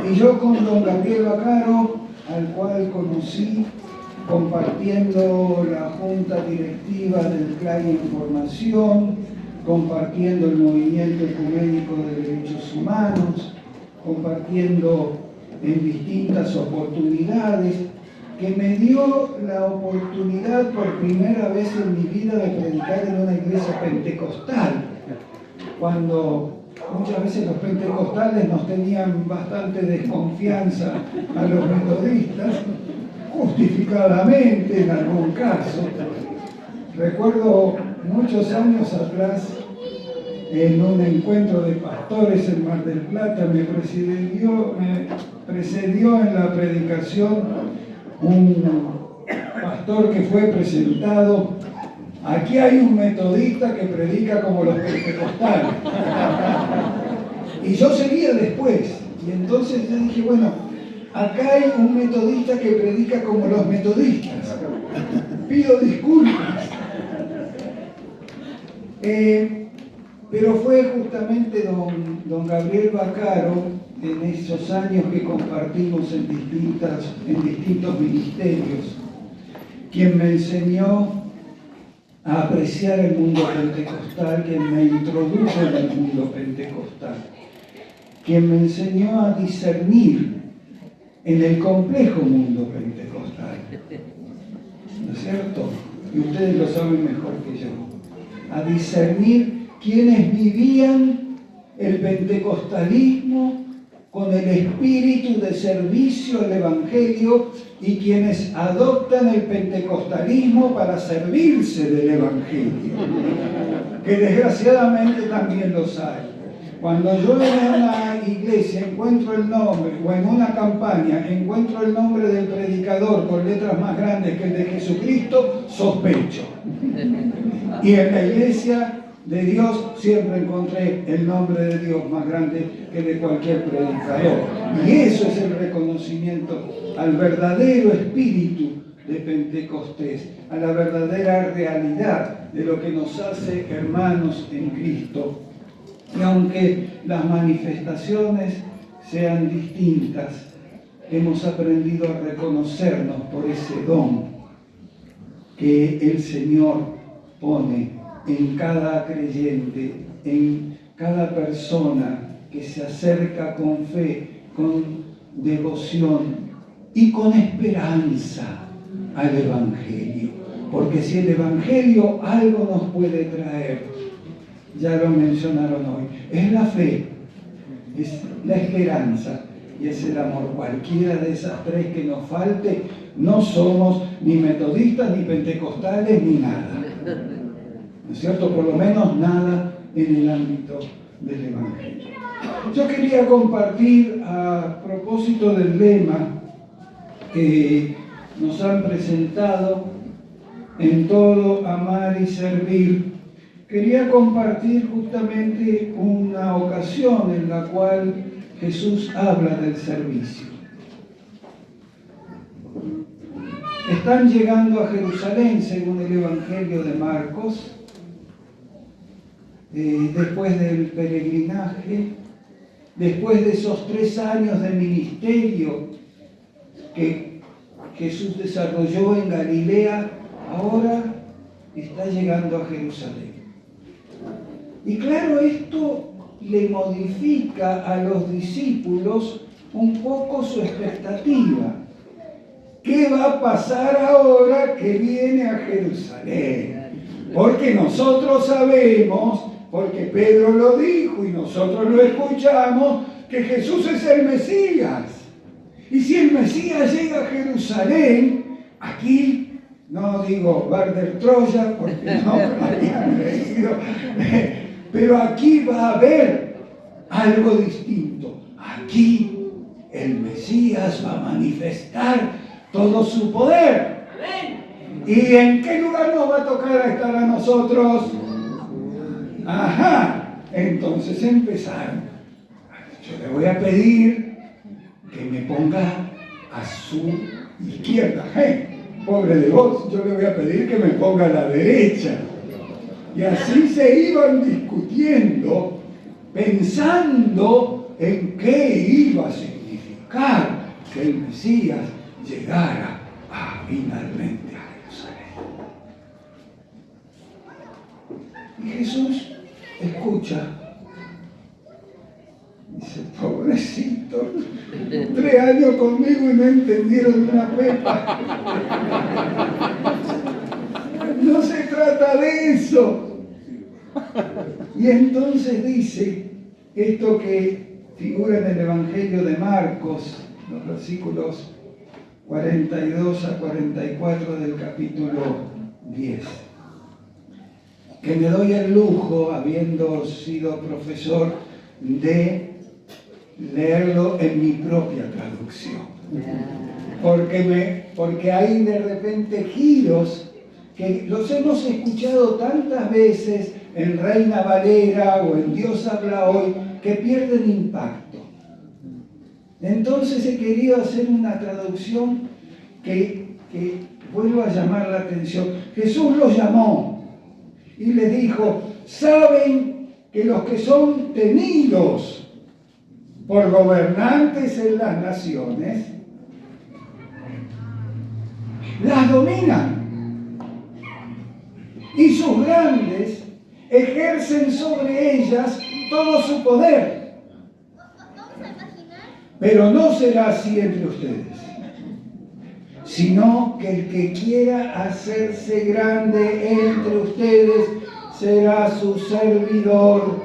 Y yo con don Gabriel Vaccaro, al cual conocí compartiendo la junta directiva del CLAI Información, compartiendo el movimiento ecuménico de derechos humanos, compartiendo en distintas oportunidades, que me dio la oportunidad por primera vez en mi vida de predicar en una iglesia pentecostal, cuando muchas veces los pentecostales nos tenían bastante desconfianza a los metodistas, justificadamente en algún caso. Recuerdo muchos años atrás, en un encuentro de pastores en Mar del Plata, me precedió en la predicación un pastor que fue presentado. Aquí hay un metodista que predica como los pentecostales. Y yo seguía después. Y entonces yo dije, bueno, acá hay un metodista que predica como los metodistas. Pido disculpas. Pero fue justamente don Gabriel Vaccaro, en esos años que compartimos en distintos ministerios, quien me enseñó a apreciar el mundo pentecostal, quien me introdujo en el mundo pentecostal, quien me enseñó a discernir en el complejo mundo pentecostal. ¿No es cierto? Y ustedes lo saben mejor que yo. A discernir quienes vivían el pentecostalismo con el espíritu de servicio al Evangelio y quienes adoptan el pentecostalismo para servirse del Evangelio, que desgraciadamente también los hay. Cuando yo en una iglesia encuentro el nombre, o en una campaña encuentro el nombre del predicador con letras más grandes que el de Jesucristo, sospecho. Y en la iglesia de Dios siempre encontré el nombre de Dios más grande que de cualquier predicador. Y eso es el reconocimiento al verdadero espíritu de Pentecostés, a la verdadera realidad de lo que nos hace hermanos en Cristo. Y aunque las manifestaciones sean distintas, hemos aprendido a reconocernos por ese don que el Señor pone en cada creyente, en cada persona que se acerca con fe, con devoción y con esperanza al Evangelio. Porque si el Evangelio algo nos puede traer, ya lo mencionaron hoy, es la fe, es la esperanza y es el amor. Cualquiera de esas tres que nos falte, no somos ni metodistas, ni pentecostales, ni nada. ¿No es cierto? Por lo menos nada en el ámbito del Evangelio. Yo quería compartir, a propósito del lema que nos han presentado, en todo amar y servir, quería compartir justamente una ocasión en la cual Jesús habla del servicio. Están llegando a Jerusalén, según el Evangelio de Marcos, después del peregrinaje, después de esos 3 años de ministerio que Jesús desarrolló en Galilea, ahora está llegando a Jerusalén. Y claro, esto le modifica a los discípulos un poco su expectativa. ¿Qué va a pasar ahora que viene a Jerusalén? Porque nosotros sabemos, porque Pedro lo dijo y nosotros lo escuchamos, que Jesús es el Mesías. Y si el Mesías llega a Jerusalén, aquí, no digo Barder Troya, porque no habían leído, pero aquí va a haber algo distinto. Aquí el Mesías va a manifestar todo su poder. ¿Y en qué lugar nos va a tocar estar a nosotros? Ajá, entonces empezaron. Yo le voy a pedir que me ponga a su izquierda. Pobre de vos, yo le voy a pedir que me ponga a la derecha. Y así se iban discutiendo, pensando en qué iba a significar. buscar que el Mesías llegara finalmente a Jerusalén. Y Jesús escucha. Dice, pobrecito, 3 años conmigo y no entendieron una pepa. No se trata de eso. Y entonces dice esto que figura en el Evangelio de Marcos, los versículos 42 a 44 del capítulo 10. Que me doy el lujo, habiendo sido profesor, de leerlo en mi propia traducción. Porque hay de repente giros que los hemos escuchado tantas veces en Reina Valera o en Dios habla hoy, que pierden impacto. Entonces he querido hacer una traducción que vuelva a llamar la atención. Jesús los llamó y les dijo, saben que los que son tenidos por gobernantes en las naciones, las dominan. Y sus grandes ejercen sobre ellas todo su poder. Pero no será así entre ustedes, sino que el que quiera hacerse grande entre ustedes será su servidor.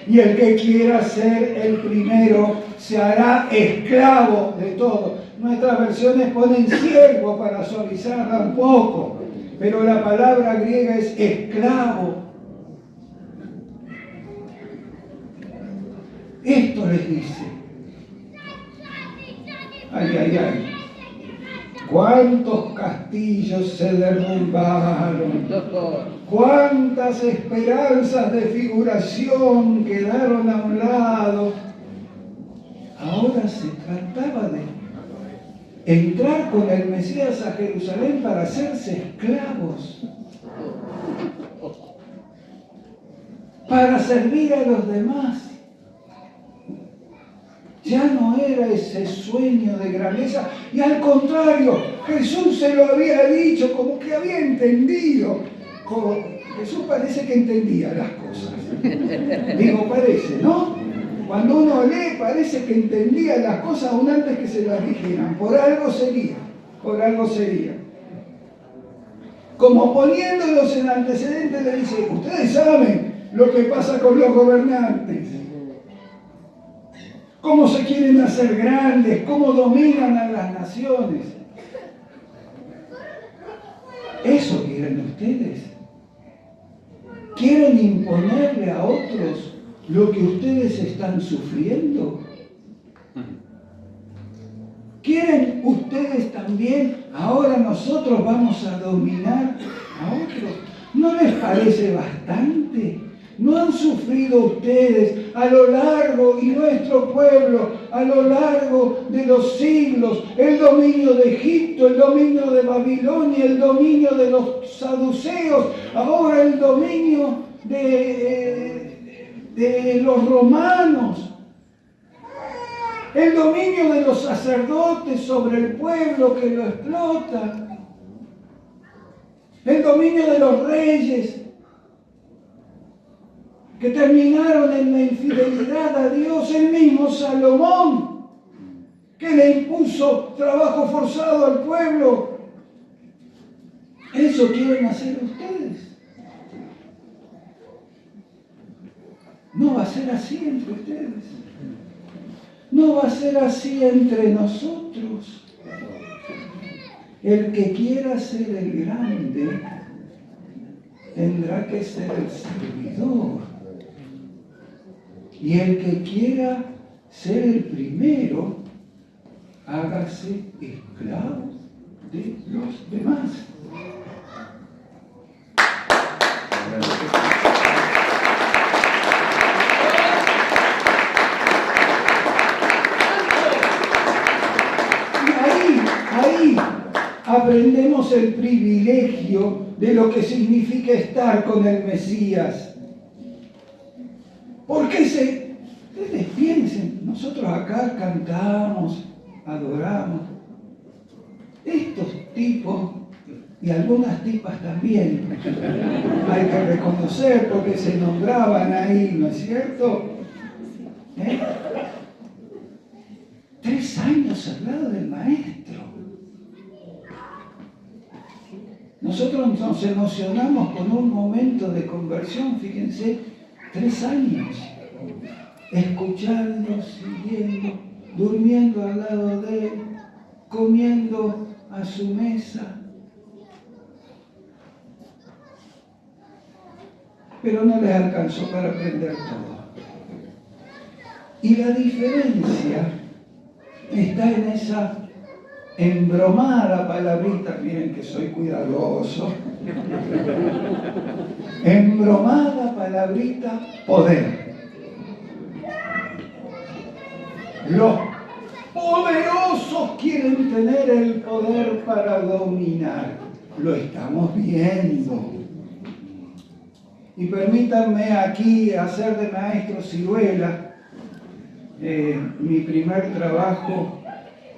Y el que quiera ser el primero se hará esclavo de todo. Nuestras versiones ponen siervo para suavizarla un poco, pero la palabra griega es esclavo. Esto les dice. Ay, ay, ay. ¿Cuántos castillos se derrumbaron? ¿Cuántas esperanzas de figuración quedaron a un lado? Ahora se trataba de entrar con el Mesías a Jerusalén para hacerse esclavos, para servir a los demás. Ya no era ese sueño de grandeza, y al contrario, Jesús se lo había dicho, como que había entendido. Jesús parece que entendía las cosas. Digo, parece, ¿no? Cuando uno lee, parece que entendía las cosas aún antes que se las dijeran. Por algo sería, por algo sería. Como poniéndolos en antecedentes, le dice, ustedes saben lo que pasa con los gobernantes. Cómo se quieren hacer grandes, cómo dominan a las naciones. ¿Eso quieren ustedes? ¿Quieren imponerle a otros lo que ustedes están sufriendo? ¿Quieren ustedes también, ahora nosotros vamos a dominar a otros? ¿No les parece bastante? ¿No han sufrido ustedes a lo largo, y nuestro pueblo, a lo largo de los siglos, el dominio de Egipto, el dominio de Babilonia, el dominio de los saduceos, ahora el dominio de los romanos, el dominio de los sacerdotes sobre el pueblo que lo explota, el dominio de los reyes, que terminaron en la infidelidad a Dios, el mismo Salomón, que le impuso trabajo forzado al pueblo? ¿Eso quieren hacer ustedes? No va a ser así entre ustedes. No va a ser así entre nosotros. El que quiera ser el grande tendrá que ser el servidor. Y el que quiera ser el primero, hágase esclavo de los demás. Y ahí aprendemos el privilegio de lo que significa estar con el Mesías. Porque ustedes piensen, nosotros nosotros acá cantamos, adoramos. Estos tipos, y algunas tipas también, hay que reconocer porque se nombraban ahí, ¿no es cierto? 3 años al lado del maestro. Nosotros nos emocionamos con un momento de conversión, fíjense, 3 años, escuchando, siguiendo, durmiendo al lado de él, comiendo a su mesa. Pero no les alcanzó para aprender todo. Y la diferencia está en esa embromada palabrita, miren que soy cuidadoso, embromada palabrita poder. Los poderosos quieren tener el poder para dominar. Lo estamos viendo. Y permítanme aquí hacer de maestro ciruela. Mi primer trabajo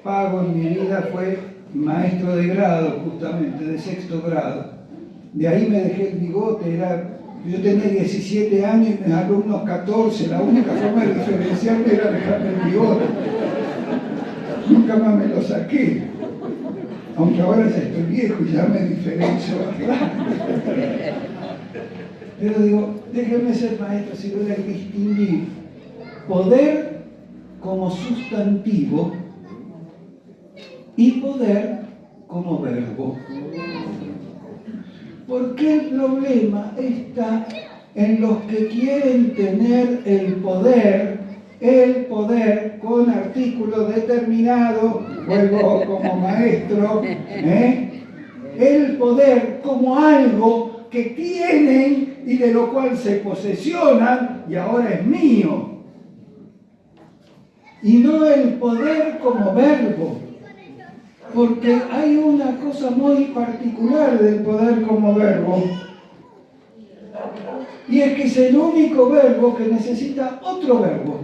pago en mi vida fue maestro de grado, justamente, de 6º grado. De ahí me dejé el bigote, yo tenía 17 años y mis alumnos 14, la única forma de diferenciarme era dejarme el bigote. Nunca más me lo saqué, aunque ahora ya estoy viejo y ya me diferencio bastante. Pero digo, déjenme ser maestro si voy a distinguir poder como sustantivo y poder como verbo. Porque el problema está en los que quieren tener el poder con artículo determinado, vuelvo como maestro, el poder como algo que tienen y de lo cual se posesionan y ahora es mío. Y no el poder como verbo. Porque hay una cosa muy particular del poder como verbo, y es que es el único verbo que necesita otro verbo.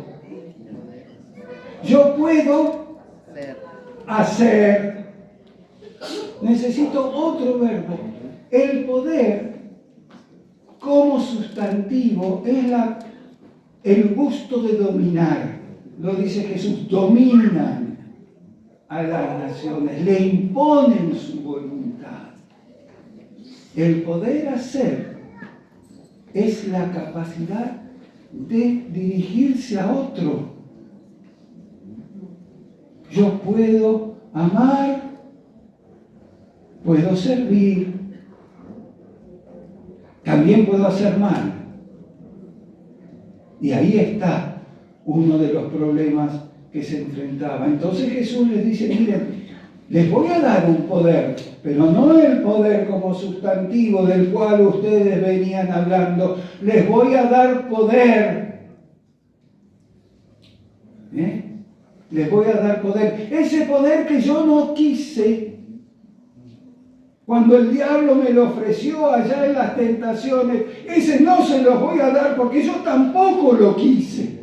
Yo puedo hacer, necesito otro verbo. El poder como sustantivo es el gusto de dominar. Lo dice Jesús, dominan a las naciones, le imponen su voluntad. El poder hacer es la capacidad de dirigirse a otro. Yo puedo amar, puedo servir, también puedo hacer mal. Y ahí está uno de los problemas que se enfrentaba. Entonces Jesús les dice, miren, les voy a dar un poder, pero no el poder como sustantivo del cual ustedes venían hablando. Les voy a dar poder. Les voy a dar poder. Ese poder que yo no quise cuando el diablo me lo ofreció allá en las tentaciones. Ese no se los voy a dar porque yo tampoco lo quise.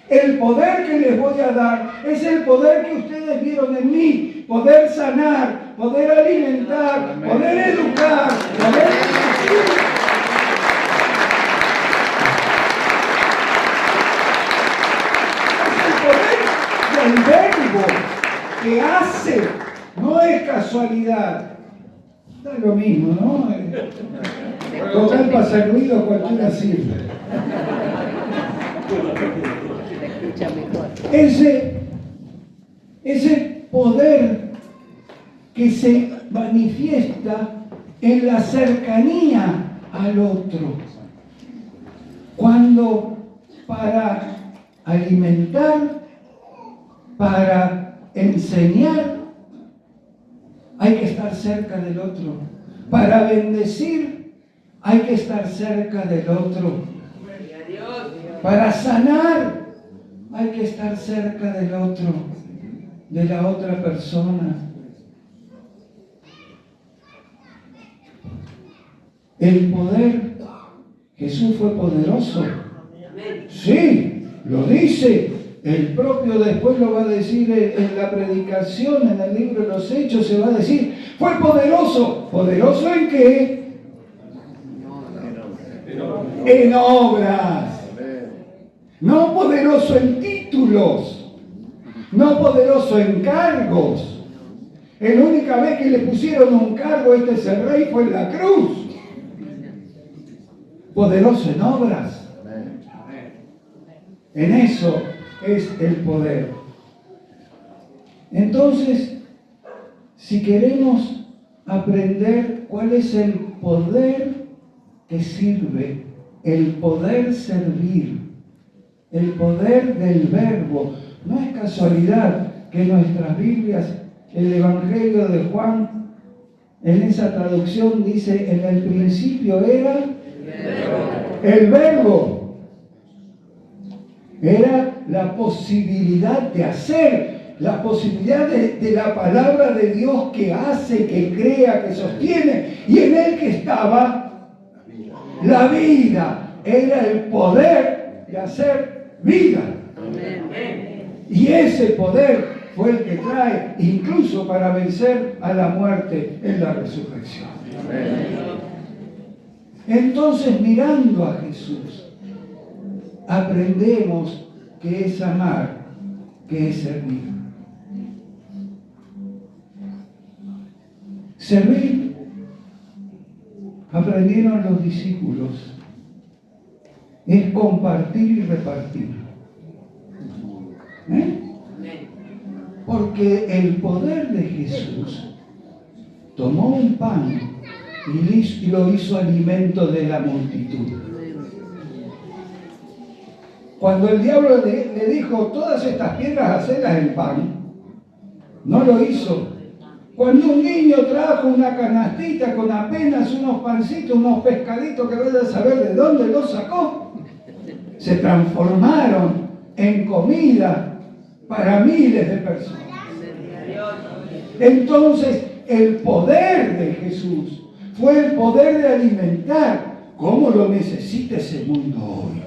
El poder que les voy a dar es el poder que ustedes vieron en mí. Poder sanar, poder alimentar, amén, poder educar, poder decir. Es el poder del verbo que hace, no es casualidad. Da lo mismo, ¿no? Total para hacer ruido cualquiera sirve. Ese poder que se manifiesta en la cercanía al otro. Cuando para alimentar, para enseñar, hay que estar cerca del otro. Para bendecir, hay que estar cerca del otro. Para sanar, hay que estar cerca del otro, de la otra persona. El poder, Jesús fue poderoso. Sí, lo dice, el propio después lo va a decir en la predicación, en el libro de los Hechos, se va a decir, fue poderoso. ¿Poderoso en qué? En obras. No poderoso en títulos, no poderoso en cargos. La única vez que le pusieron un cargo, este es el rey, fue en la cruz. Poderoso en obras. En eso es el poder. Entonces, si queremos aprender cuál es el poder que sirve, el poder servir, el poder del verbo, no es casualidad que en nuestras Biblias el Evangelio de Juan, en esa traducción dice, en el principio era el verbo. Era la posibilidad de hacer, la posibilidad de la palabra de Dios que hace, que crea, que sostiene, y en él que estaba la vida. Era el poder de hacer vida. Y ese poder fue el que trae incluso para vencer a la muerte en la resurrección. Entonces, mirando a Jesús, aprendemos que es amar, que es servir. Servir, aprendieron los discípulos, es compartir y repartir. Porque el poder de Jesús tomó un pan y lo hizo alimento de la multitud. Cuando el diablo le dijo, todas estas piedras hacerlas en pan, no lo hizo. Cuando un niño trajo una canastita con apenas unos pancitos, unos pescaditos que vaya a saber de dónde los sacó, se transformaron en comida para miles de personas. Entonces, el poder de Jesús fue el poder de alimentar. ¿Cómo lo necesita ese mundo hoy?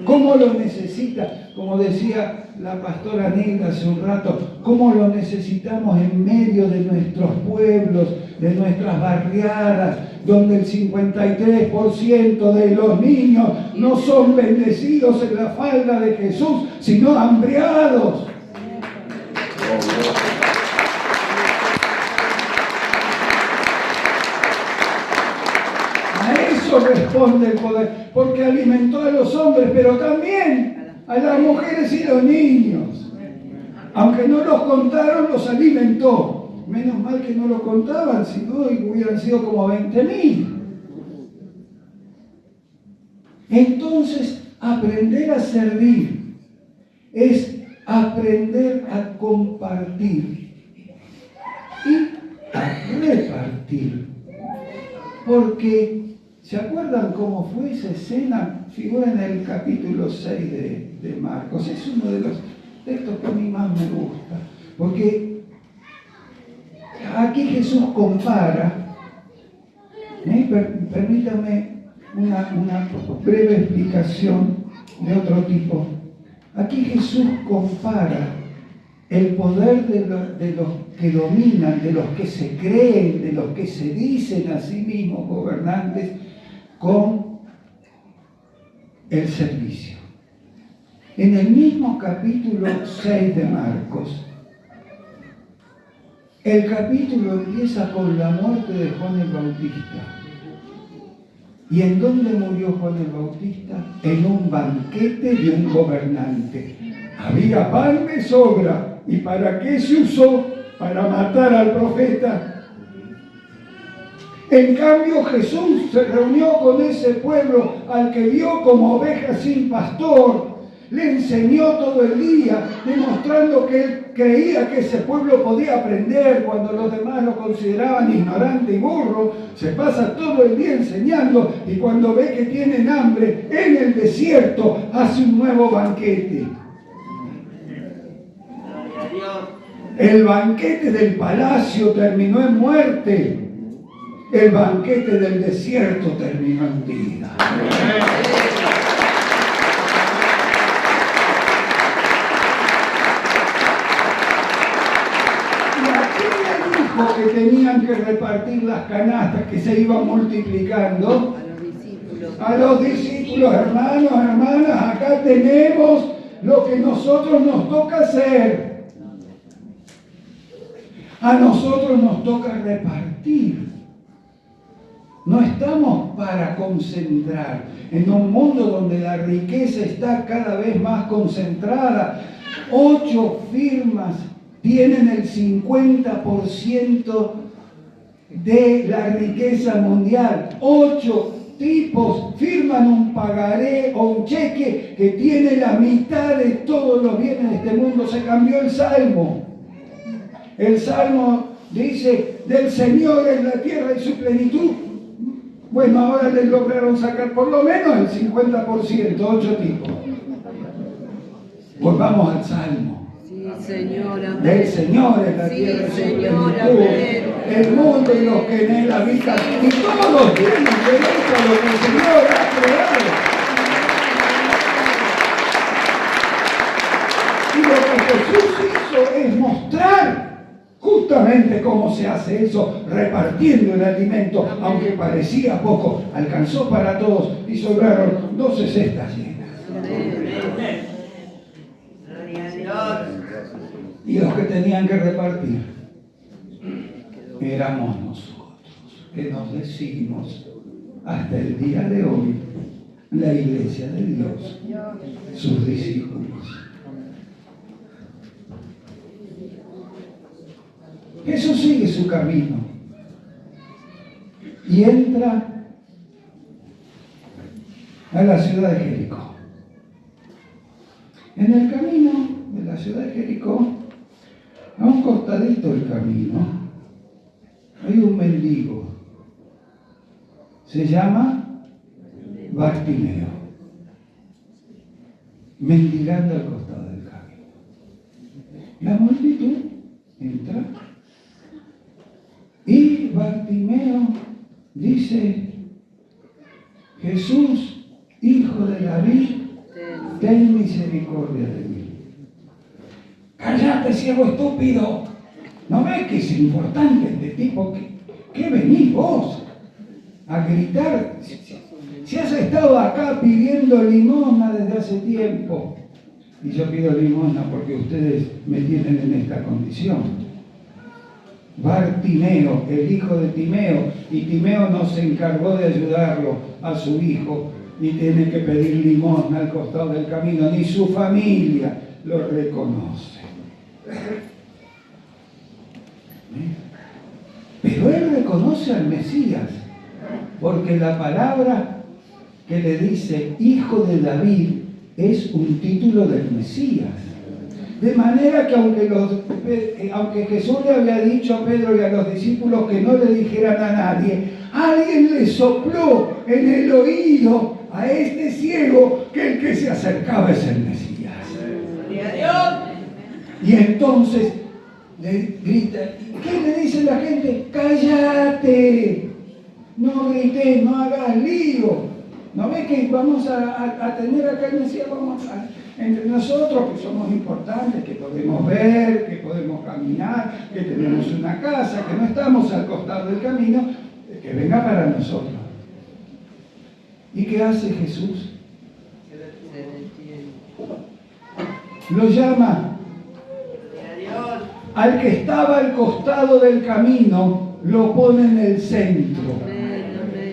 ¿Cómo lo necesita? Como decía la pastora Negra hace un rato, ¿cómo lo necesitamos en medio de nuestros pueblos, de nuestras barriadas, donde el 53% de los niños no son bendecidos en la falda de Jesús, sino hambriados? A eso responde el poder, porque alimentó a los hombres, pero también a las mujeres y los niños. Aunque no los contaron, los alimentó. Menos mal que no lo contaban, si no hubieran sido como 20.000. Entonces, aprender a servir es aprender a compartir y a repartir. Porque, ¿se acuerdan cómo fue esa escena? Figura en el capítulo 6 de Marcos. Es uno de los textos que a mí más me gusta. Porque aquí Jesús compara, permítame una breve explicación de otro tipo. Aquí Jesús compara el poder de los que dominan, de los que se creen, de los que se dicen a sí mismos gobernantes, con el servicio. En el mismo capítulo 6 de Marcos, el capítulo empieza con la muerte de Juan el Bautista. ¿Y en dónde murió Juan el Bautista? En un banquete de un gobernante. Había pan de sobra. ¿Y para qué se usó? Para matar al profeta. En cambio, Jesús se reunió con ese pueblo al que vio como oveja sin pastor. Le enseñó todo el día, demostrando que él creía que ese pueblo podía aprender cuando los demás lo consideraban ignorante y burro. Se pasa todo el día enseñando y cuando ve que tienen hambre en el desierto hace un nuevo banquete. El banquete del palacio terminó en muerte. El banquete del desierto terminó en vida. los que tenían que repartir las canastas que se iban multiplicando, a los discípulos, hermanos, hermanas, acá tenemos lo que nosotros nos toca hacer. A nosotros nos toca repartir. No estamos para concentrar. En un mundo donde la riqueza está cada vez más concentrada, 8 firmas tienen el 50% de la riqueza mundial. 8 tipos firman un pagaré o un cheque que tiene la mitad de todos los bienes de este mundo. Se cambió el Salmo. El Salmo dice, del Señor es la tierra y su plenitud. Bueno, ahora les lograron sacar por lo menos el 50%, 8 tipos. Volvamos al Salmo. Sí, Señor, amén. Del Señor es la tierra y su plenitud. El mundo y los que en él habitan. Y todos tienen derecho a lo que el Señor ha creado. Y lo que Jesús hizo es mostrar justamente cómo se hace eso, repartiendo el alimento, aunque parecía poco, alcanzó para todos y sobraron 12 cestas llenas. Y los que tenían que repartir éramos nosotros, que nos decimos hasta el día de hoy la iglesia de Dios, sus discípulos. Jesús sigue su camino y entra a la ciudad de Jericó. En el camino de la ciudad de Jericó, a un costadito del camino, hay un mendigo. Se llama Bartimeo. Mendigando al costado del camino. La multitud entra. Y Bartimeo dice, Jesús, hijo de David, ten misericordia de mí. Cállate, ciego estúpido. ¿No ves que es importante este tipo? ¿Qué venís vos a gritar? Si has estado acá pidiendo limosna desde hace tiempo. Y yo pido limosna porque ustedes me tienen en esta condición. Bartimeo, el hijo de Timeo, y Timeo no se encargó de ayudarlo a su hijo, ni tiene que pedir limosna al costado del camino, ni su familia lo reconoce. Pero él reconoce al Mesías, porque la palabra que le dice hijo de David es un título del Mesías. De manera que aunque Jesús le había dicho a Pedro y a los discípulos que no le dijeran a nadie, alguien le sopló en el oído a este ciego que el que se acercaba es el Mesías. Y entonces le grita, ¿qué le dice la gente? ¡Cállate! No grites, no hagas lío. ¿No ves que vamos a tener acá el Mesías? Vamos entre nosotros, que somos importantes, que podemos ver, que podemos caminar, que tenemos una casa, que no estamos al costado del camino, que venga para nosotros. ¿Y qué hace Jesús? Lo llama. Al que estaba al costado del camino, lo pone en el centro.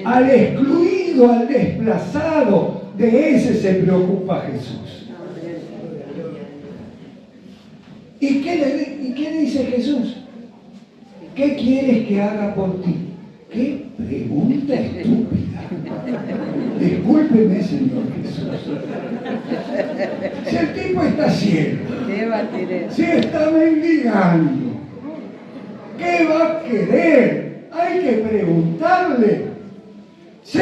Al excluido, al desplazado, de ese se preocupa Jesús. ¿Y qué dice Jesús? ¿Qué quieres que haga por ti? ¡Qué pregunta estúpida! Discúlpeme, Señor Jesús. Si el tipo está ciego, si está mendigando, ¿qué va a querer? Hay que preguntarle. Sí,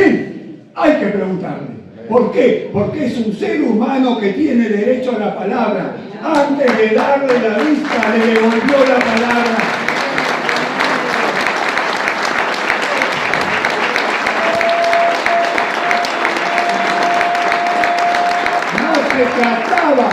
hay que preguntarle. ¿Por qué? Porque es un ser humano que tiene derecho a la palabra. Antes de darle la vista, le devolvió la palabra. No se trataba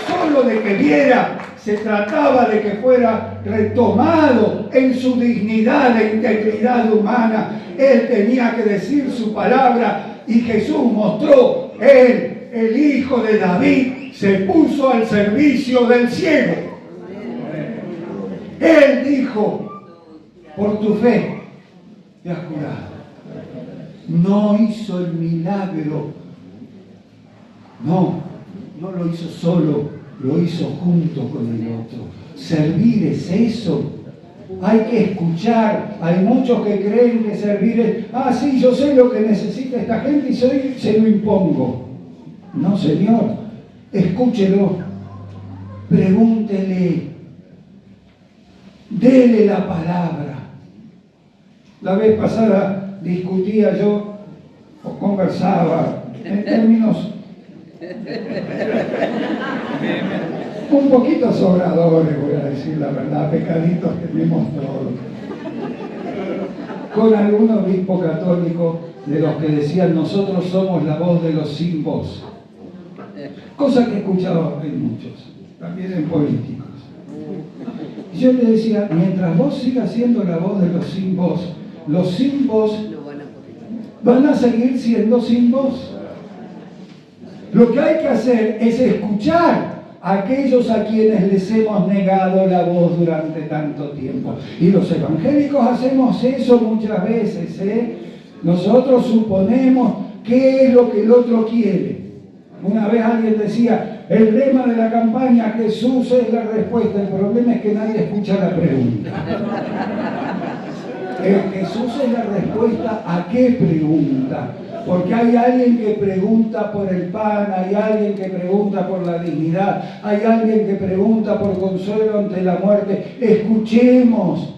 solo de que viera, se trataba de que fuera retomado en su dignidad e integridad humana. Él tenía que decir su palabra y Jesús mostró, él, el hijo de David, se puso al servicio del ciego. Él dijo, por tu fe te has curado. No hizo el milagro. No lo hizo solo, lo hizo junto con el otro. Servir es eso. Hay que escuchar. Hay muchos que creen que servir es, sí, yo sé lo que necesita esta gente y se lo impongo. No, Señor, escúchelo, pregúntele, dele la palabra. La vez pasada discutía yo o conversaba en términos un poquito sobradores, voy a decir la verdad, pecaditos tenemos todos, con algún obispo católico de los que decían, nosotros somos la voz de los sin voz, cosa que he escuchado en muchos, también en políticos. Y yo le decía, mientras vos sigas siendo la voz de los sin voz van a seguir siendo sin voz. Lo que hay que hacer es escuchar a aquellos a quienes les hemos negado la voz durante tanto tiempo. Y los evangélicos hacemos eso muchas veces, ¿eh? Nosotros suponemos qué es lo que el otro quiere. Una vez alguien decía, el lema de la campaña, Jesús es la respuesta. El problema es que nadie escucha la pregunta. Jesús es la respuesta a qué pregunta. Porque hay alguien que pregunta por el pan, hay alguien que pregunta por la dignidad, hay alguien que pregunta por consuelo ante la muerte. Escuchemos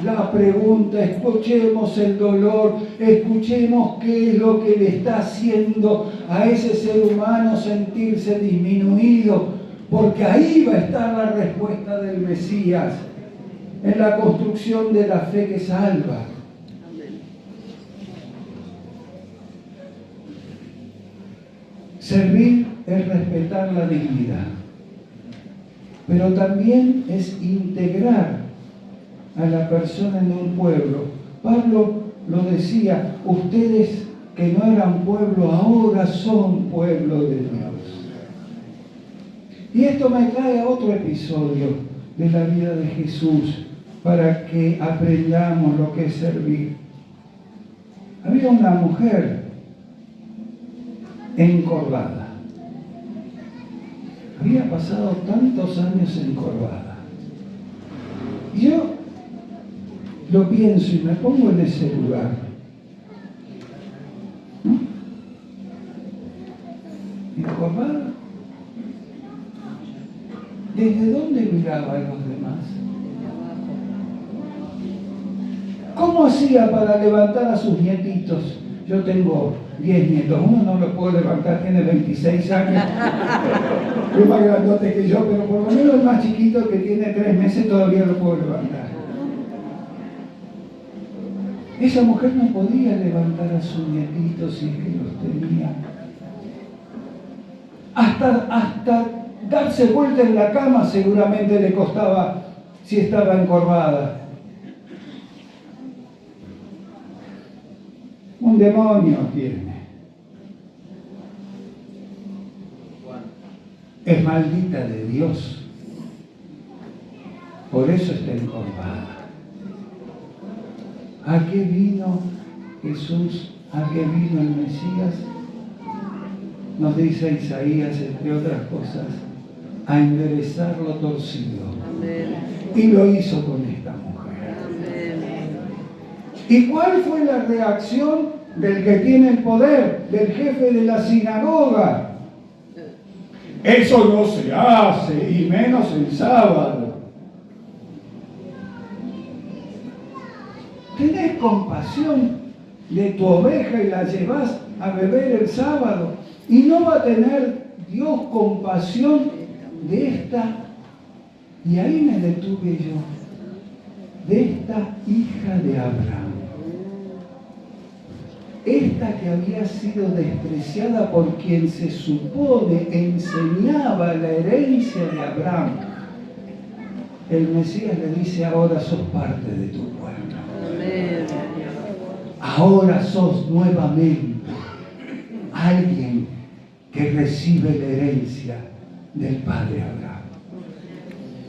la pregunta, escuchemos el dolor, escuchemos qué es lo que le está haciendo a ese ser humano sentirse disminuido, porque ahí va a estar la respuesta del Mesías, en la construcción de la fe que salva. Servir es respetar la dignidad, pero también es integrar a la persona en un pueblo. Pablo lo decía, ustedes que no eran pueblo, ahora son pueblo de Dios. Y esto me trae a otro episodio de la vida de Jesús, para que aprendamos lo que es servir. Había una mujer encorvada. Había pasado tantos años encorvada. Y yo lo pienso y me pongo en ese lugar. ¿No? Encorvada. ¿Desde dónde miraba a los demás? ¿Cómo hacía para levantar a sus nietitos? Yo tengo 10 nietos, uno no lo puedo levantar, tiene 26 años, es más grandote que yo, pero por lo menos el más chiquito que tiene 3 meses todavía lo puedo levantar. Esa mujer no podía levantar a sus nietitos si es que los tenía. Hasta darse vuelta en la cama seguramente le costaba si estaba encorvada. Un demonio tiene. Es maldita de Dios. Por eso está encorvada. ¿A qué vino Jesús? ¿A qué vino el Mesías? Nos dice Isaías, entre otras cosas, a enderezar lo torcido. Amén. Y lo hizo con esta mujer. Amén. ¿Y cuál fue la reacción del que tiene el poder, del jefe de la sinagoga? Eso no se hace, y menos el sábado. ¿Tenés compasión de tu oveja y la llevas a beber el sábado? ¿Y no va a tener Dios compasión de esta? Y ahí me detuve yo, de esta hija de Abraham. Esta que había sido despreciada por quien se supone enseñaba la herencia de Abraham. el Mesías le dice: ahora sos parte de tu pueblo. Ahora sos nuevamente alguien que recibe la herencia del Padre Abraham.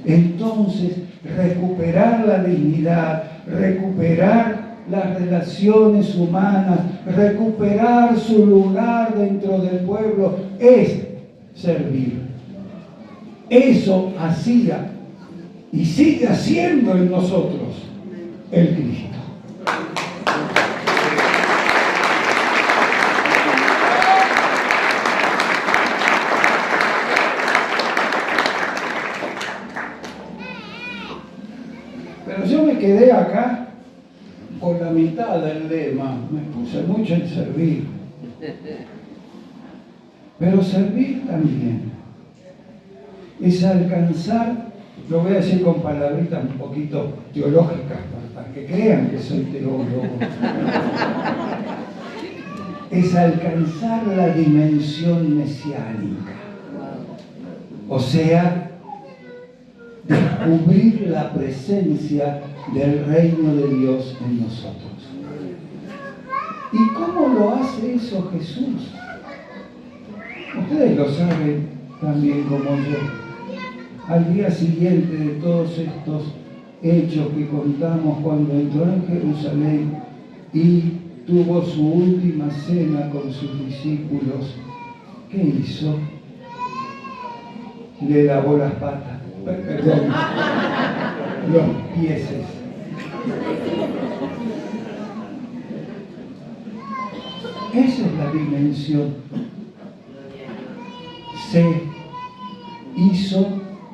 Entonces, recuperar la dignidad, recuperar las relaciones humanas, recuperar su lugar dentro del pueblo, es servir. Eso hacía y sigue haciendo en nosotros el Cristo. Pero yo me quedé acá por la mitad del lema, me puse mucho en servir. Pero servir también es alcanzar, lo voy a decir con palabritas un poquito teológicas para que crean que soy teólogo, es alcanzar la dimensión mesiánica, o sea, descubrir la presencia del reino de Dios en nosotros. ¿Y cómo lo hace eso Jesús? Ustedes lo saben también como yo. Al día siguiente de todos estos hechos que contamos, cuando entró en Jerusalén y tuvo su última cena con sus discípulos, ¿qué hizo? Le lavó las patas, perdón, los pieses. Esa es la dimensión. Se hizo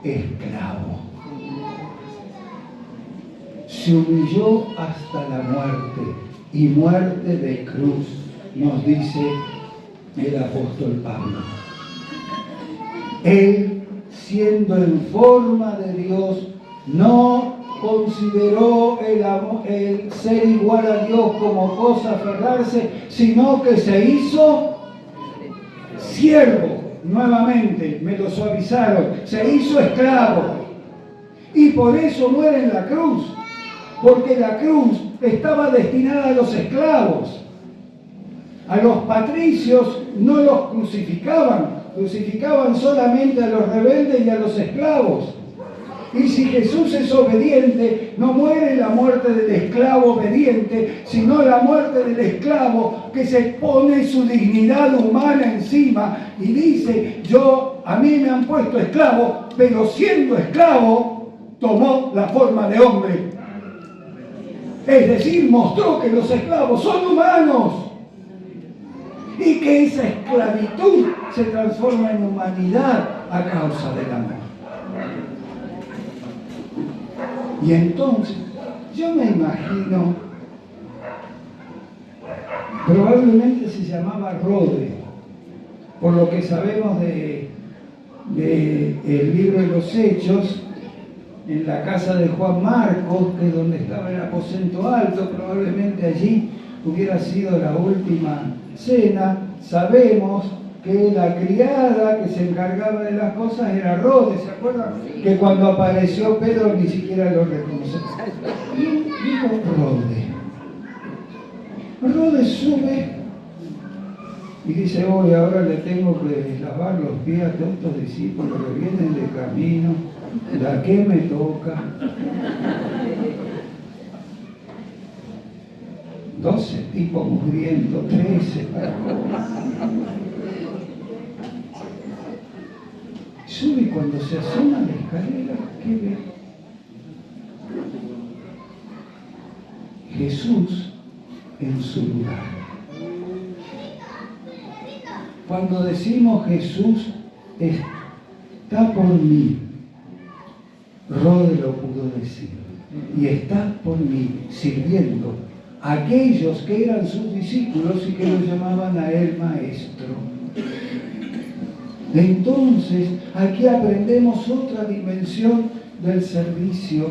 esclavo. Se humilló hasta la muerte, y muerte de cruz, nos dice el apóstol Pablo. Él, siendo en forma de Dios, no consideró el ser igual a Dios como cosa a aferrarse, sino que se hizo siervo. Nuevamente, me lo suavizaron, se hizo esclavo. Y por eso muere en la cruz, porque la cruz estaba destinada a los esclavos. A los patricios no los crucificaban solamente a los rebeldes y a los esclavos. Y si Jesús es obediente, no muere la muerte del esclavo obediente, sino la muerte del esclavo que se pone su dignidad humana encima y dice: a mí me han puesto esclavo, pero siendo esclavo, tomó la forma de hombre. Es decir, mostró que los esclavos son humanos y que esa esclavitud se transforma en humanidad a causa del amor. Y entonces, yo me imagino, probablemente se llamaba Rode, por lo que sabemos del libro de los Hechos, en la casa de Juan Marcos, que es donde estaba el aposento alto, probablemente allí hubiera sido la última cena. Sabemos que la criada que se encargaba de las cosas era Rode, ¿se acuerdan? Que cuando apareció Pedro ni siquiera lo reconoció. Y dijo Rode sube y dice: hoy ahora le tengo que lavar los pies a todos estos discípulos que vienen de camino, ¿la que me toca? 12 tipos muriendo, 13 para sube, y cuando se asoma a la escalera, ¿qué ve? Jesús en su lugar. Cuando decimos Jesús está por mí, Rode lo pudo decir, y está por mí sirviendo a aquellos que eran sus discípulos y que lo llamaban a él maestro. Entonces, aquí aprendemos otra dimensión del servicio,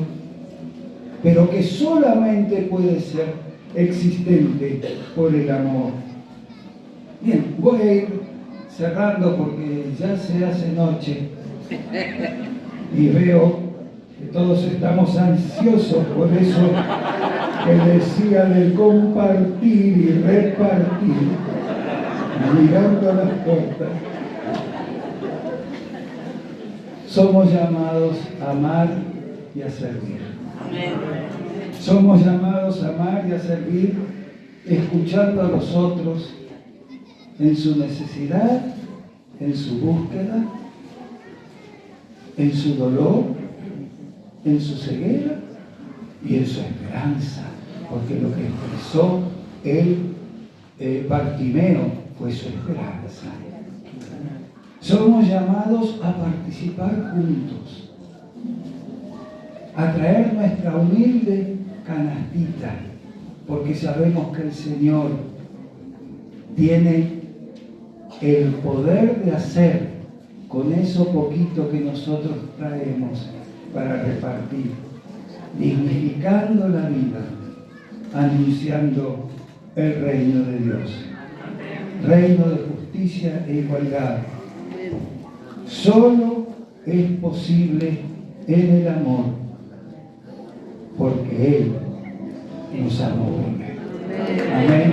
pero que solamente puede ser existente por el amor. Bien, voy a ir cerrando porque ya se hace noche y veo que todos estamos ansiosos, por eso que decía de compartir y repartir, mirando a las puertas. Somos llamados a amar y a servir. Somos llamados a amar y a servir, escuchando a los otros en su necesidad, en su búsqueda, en su dolor, en su ceguera y en su esperanza, porque lo que expresó Bartimeo fue su esperanza. Somos llamados a participar juntos, a traer nuestra humilde canastita, porque sabemos que el Señor tiene el poder de hacer con eso poquito que nosotros traemos para repartir, dignificando la vida, anunciando el reino de Dios, reino de justicia e igualdad. Solo es posible en el amor, porque Él nos amó primero. Amén.